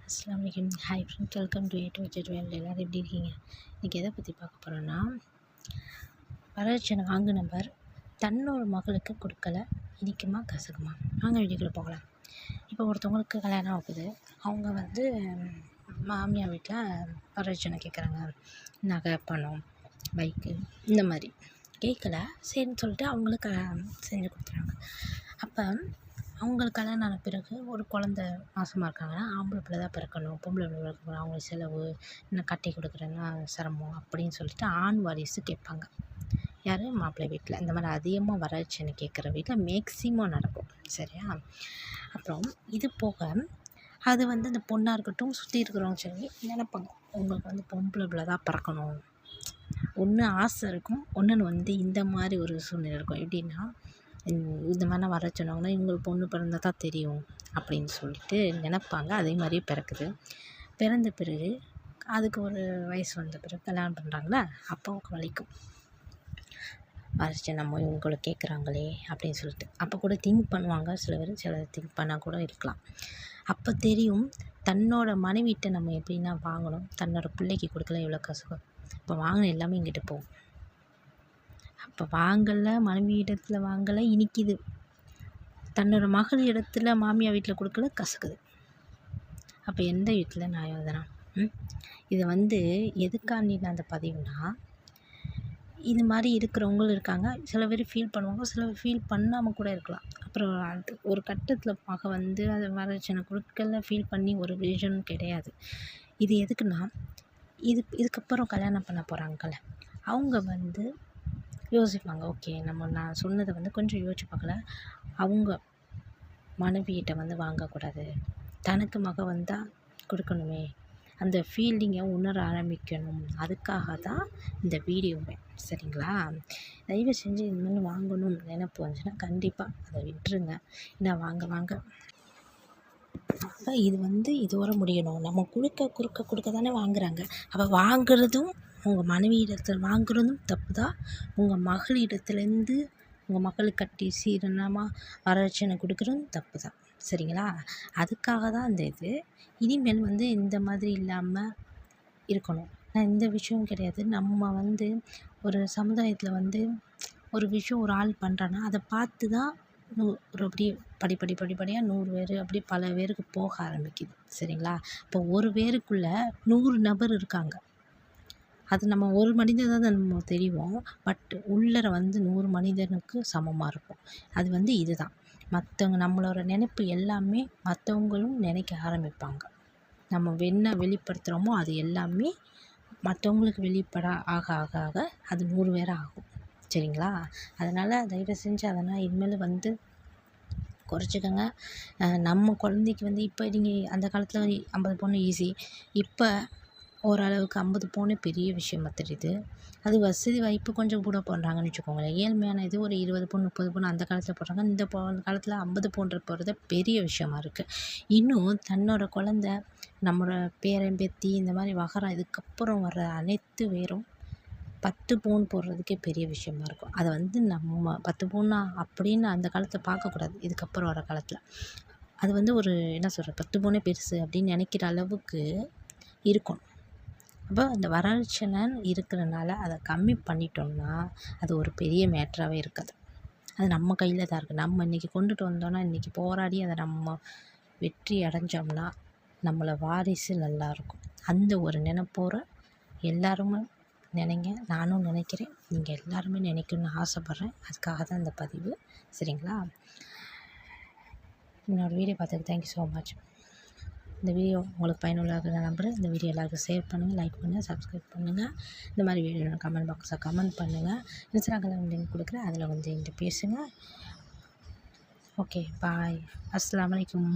அஸ்ஸலாமு அலைக்கும். Hi friends, welcome to A to Z world. எல்லோரும் எப்படி இருக்கீங்க? இன்றைக்கி எதை பற்றி பார்க்க போகிறோன்னா, வரதட்சணை வாங்கு நபர் தன்னோட மகளுக்கு கொடுக்கல, இனிக்குமா கசக்குமா? வாங்க வீடியோக்குள்ளே போகலாம். இப்போ ஒருத்தவங்களுக்கு கல்யாணம் ஆகுது. அவங்க மாமியார் வீட்டில் வரதட்சணை கேட்குறாங்க. நகை, பணம், பைக்கு இந்த மாதிரி கேட்கல. சரின்னு சொல்லிட்டு அவங்களுக்கு செஞ்சு கொடுத்துறாங்க. அப்போ அவங்களுக்கு கல்யாணம் ஆன பிறகு ஒரு குழந்த மாசமாக இருக்காங்கன்னா, ஆம்பளை பிள்ளை தான் பிறக்கணும், பொம்பளை பிள்ளை பிறக்கணும், அவங்களுக்கு செலவு, இன்னும் கட்டி கொடுக்குறேன்னா சிரமம் அப்படின்னு சொல்லிட்டு ஆண் வாரிசு கேட்பாங்க. யார்? மாப்பிள்ளை வீட்டில். இந்த மாதிரி அதிகமாக வரதட்சணை கேட்குற வீட்டில் மேக்ஸிமம் நடக்கும். சரியா? அப்புறம் இது போக அது அந்த பொண்ணாக இருக்கட்டும், சுற்றி இருக்கிறவங்க சரி நினைப்பாங்க, உங்களுக்கு பொம்பளை பிள்ளை தான் பிறக்கணும். ஒன்று ஆசை இருக்கும், ஒன்று இந்த மாதிரி ஒரு சூழ்நிலை இருக்கும். எப்படின்னா, இந்த மாதிரிலாம் வர சொன்னாங்கன்னா, இவங்களுக்கு பொண்ணு பிறந்தா தான் தெரியும் அப்படின்னு சொல்லிட்டு நினைப்பாங்க. அதே மாதிரியே பிறக்குது. பிறந்த பிறகு அதுக்கு ஒரு வயசு வந்த பிறகு கல்யாணம் பண்ணுறாங்களா, அப்பாவுக்கு வலிக்கும். வரட்சணை நம்ம இவங்களை கேட்குறாங்களே அப்படின்னு சொல்லிட்டு அப்போ கூட திங்க் பண்ணுவாங்க. சிலர் திங்க் பண்ணால் கூட இருக்கலாம். அப்போ தெரியும் தன்னோட மனைவிட்ட நம்ம எப்படின்னா வாங்கணும், தன்னோட பிள்ளைக்கு கொடுக்கல எவ்வளோ கஷ்டம். இப்போ வாங்கின எல்லாமே இங்கிட்டு போகும். அப்போ வாங்கலை, மனைவி இடத்துல வாங்கலை, இனிக்குது. தன்னோட மகள் இடத்துல மாமியார் வீட்டில் கொடுக்கல, கசக்குது. அப்போ எந்த வீட்டில் நியாயம் அதெல்லாம்? இதை எதுக்காண்டி நான் அந்த பதிவுனா, இது மாதிரி இருக்கிறவங்களும் இருக்காங்க. சில பேர் ஃபீல் பண்ணுவாங்க, சில பேர் ஃபீல் பண்ணாமல் கூட இருக்கலாம். அப்புறம் அது ஒரு கட்டத்தில் மக அதை வரதட்சணை கொடுக்கல ஃபீல் பண்ணி ஒரு ரீசன் கிடையாது. இது எதுக்குன்னா, இதுக்கப்புறம் கல்யாணம் பண்ண போகிறாங்கல்ல, அவங்க யோசிப்பாங்க. ஓகே, நான் சொன்னதை கொஞ்சம் யோசிச்சு பார்க்கல, அவங்க மனைவியிட்ட வாங்கக்கூடாது, தனக்கு மக வந்தால் கொடுக்கணுமே, அந்த ஃபீலிங்கை உணர ஆரம்பிக்கணும். அதுக்காக தான் இந்த வீடியோவே. சரிங்களா? தயவு செஞ்சு இனிமேல் வாங்கணும்னு நினைப்பு வந்துச்சுன்னா கண்டிப்பாக அதை விட்டுருங்க. ஏன்னா வாங்க அப்போ இது இதோட முடியணும். நம்ம கொடுக்க தானே வாங்குறாங்க. அப்போ வாங்குறதும் உங்கள் மனைவியிடத்தில் வாங்குறதும் தப்பு தான். உங்கள் மகளிடத்துலேருந்து உங்கள் மகளுக்கு கட்டி சீரணமாக வரதட்சணை கொடுக்குறதும் தப்பு தான். சரிங்களா? அதுக்காக தான் இந்த இனிமேல் இந்த மாதிரி இல்லாமல் இருக்கணும். நான் இந்த விஷயம் கிடையாது. நம்ம ஒரு சமுதாயத்தில் ஒரு விஷயம் ஒரு ஆள் பண்ணுறான்னா அதை பார்த்து தான் ஒரு அப்படியே படிப்படியாக 100 பேர் அப்படி பல பேருக்கு போக ஆரம்பிக்குது. சரிங்களா? இப்போ ஒரு பேருக்குள்ளே 100 நபர் இருக்காங்க. அது நம்ம ஒரு மனிதர் தான் நம்ம தெரியும். பட் உள்ளர 100 மனிதனுக்கு சமமாக இருக்கும். அது இதுதான். மற்றவங்க நம்மளோட நினைப்பு எல்லாமே மற்றவங்களும் நினைக்க ஆரம்பிப்பாங்க. நம்ம என்ன வெளிப்படுத்துகிறோமோ அது எல்லாமே மற்றவங்களுக்கு வெளிப்பட ஆக ஆக ஆக அது 100 பேர் ஆகும். சரிங்களா? அதனால் தயவு செஞ்சு அதெல்லாம் இனிமேல் குறைச்சிக்கோங்க. நம்ம குழந்தைக்கு இப்போ நீங்கள் அந்த காலத்தில் 50 பவுன் ஈஸி. இப்போ ஓரளவுக்கு 50 பவுன் பெரிய விஷயமா தெரியுது. அது வசதி வாய்ப்பு கொஞ்சம் கூட போடுறாங்கன்னு வச்சுக்கோங்களேன். ஏழ்மையான இது ஒரு 20 பவுன் 30 பவுன் அந்த காலத்தில் போடுறாங்க. இந்த காலத்தில் 50 பவுன் போடுறது பெரிய விஷயமா இருக்குது. இன்னும் தன்னோட குழந்த, நம்மளோட பேரன் பேத்தி இந்த மாதிரி வகரம் இதுக்கப்புறம் வர்ற அனைத்து பேரும் 10 பவுன் போடுறதுக்கே பெரிய விஷயமா இருக்கும். அதை நம்ம 10 பவுனா அப்படின்னு அந்த காலத்தை பார்க்கக்கூடாது. இதுக்கப்புறம் வர காலத்தில் அது ஒரு என்ன சொல்கிறது, 10 பவுனே பெருசு அப்படின்னு நினைக்கிற அளவுக்கு இருக்கும். அப்போ அந்த வரதட்சணை இருக்கிறனால அதை கம்மி பண்ணிட்டோம்னா அது ஒரு பெரிய மேட்டராகவே இருக்காது. அது நம்ம கையில் தான் இருக்குது. நம்ம இன்றைக்கி கொண்டுட்டு வந்தோம்னா, இன்றைக்கி போராடி அதை நம்ம வெற்றி அடைஞ்சோம்னா நம்மளை வாரிசு நல்லாயிருக்கும். அந்த ஒரு நினைப்போடு எல்லாருமே நினைங்க. நானும் நினைக்கிறேன், நீங்கள் எல்லாருமே நினைக்கணும்னு ஆசைப்பட்றேன். அதுக்காக தான் இந்த பதிவு. சரிங்களா? என்னோடய வீடியோ பார்த்ததுக்கு தேங்க்யூ ஸோ மச். இந்த வீடியோ உங்களுக்கு பயனுள்ளதாக நான் நம்புகிறேன். இந்த வீடியோ எல்லாருக்கும் ஷேர் பண்ணுங்கள், லைக் பண்ணுங்கள், சப்ஸ்கிரைப் பண்ணுங்கள். இந்த மாதிரி வீடியோ கமெண்ட் பாக்ஸில் கமெண்ட் பண்ணுங்கள். இன்ஸ்டாகிராம் லிங்க் கொடுக்குறேன், அதில் என்கிட்ட பேசுங்க. ஓகே, பாய். அஸ்ஸலாமு அலைக்கும்.